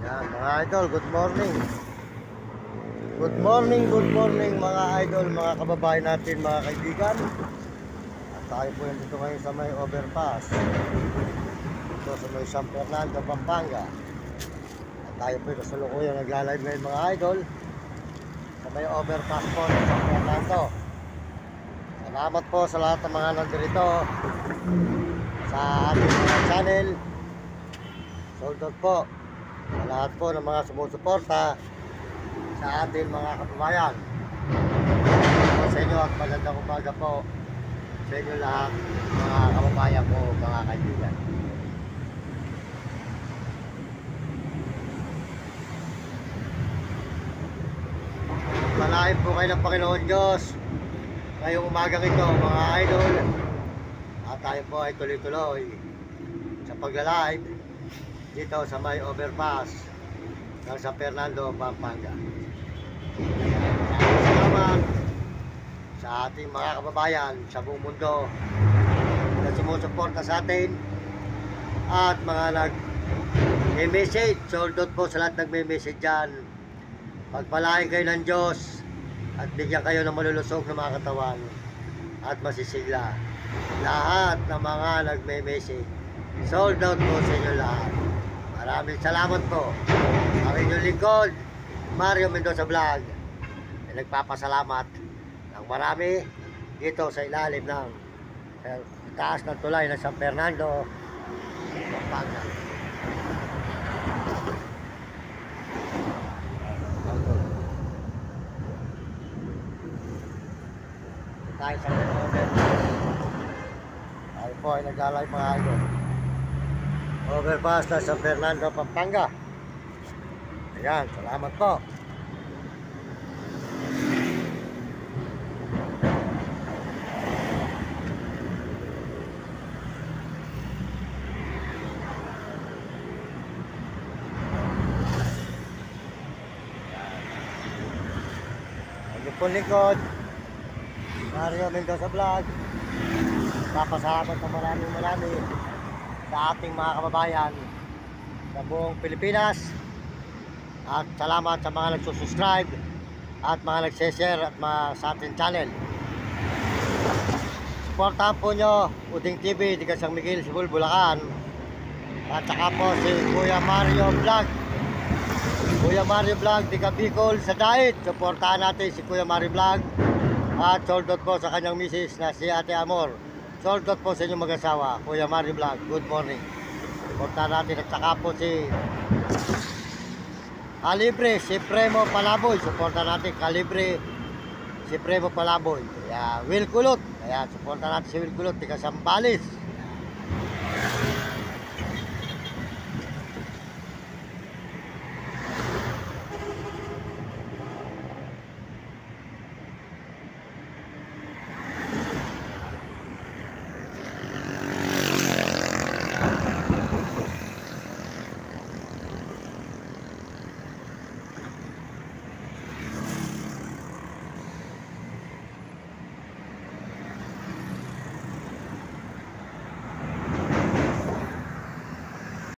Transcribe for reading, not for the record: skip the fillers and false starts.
Yan, mga idol, good morning. Good morning mga idol, mga kababayan natin, mga kaibigan. At tayo po dito ngayon sa may overpass. Ito sa may San Fernando, Pampanga. At tayo po kasalukuyan nagla-live ngayon mga idol sa may overpass po ng San Fernando. Salamat po sa lahat ng mga nandito sa ating mga channel. Sold out po sa lahat po ng mga sumusuporta sa ating mga kababayan. Po sa inyo at magandang umaga po sa inyo lahat mga kababayan po, mga kaibigan. Palain po kayo ng Panginoon Diyos ngayong umagang ito mga idol. At tayo po ay tuloy-tuloy sa pagla-live dito sa may overpass ng San Fernando, Pampanga. Salamat sa ating mga kababayan sa buong mundo na sumusuporta sa atin at mga nag-message. Sold out po sa lahat nag-message dyan. Pagpalain kayo ng Diyos at bigyan kayo ng malulusog na mga katawan at masisigla. Lahat ng mga nagme-message, sold out po sa inyo lahat. Maraming salamat po. Ang inyong lingkod, Mario Mendoza Vlog, ay nagpapasalamat ng marami dito sa ilalim ng taas ng tulay ng San Fernando, Pampanga. Tayo sa overpass. Tayo po ay nag-alive mga idol. Overpass na San Fernando, Pampanga. Ayan, salamat po. Ang ipon likod, Mario Mendoza Vlog. Papasalamat na marami sa ating mga kababayan sa buong Pilipinas. At salamat sa mga nagsusubscribe at mga nagsishare at mga sa ating channel. Supportahan po nyo Uding TV, di San Miguel, Sibul, Bulacan. At saka po si Kuya Mario Vlog. Kuya Mario Vlog, di Bicol sa Dait. Supportahan natin si Kuya Mario Vlog. At sold out po sa kanyang misis na si Ate Amor. Sold out po sa inyong mag-asawa, Kuya Mario Vlog. Good morning. Supportahan natin at saka po si Calibre, si Premo Palaboy. Supportahan natin Calibre, si Premo Palaboy. Kaya Will Kulot. Kaya supportahan natin si Will Kulot, tiga Sambales.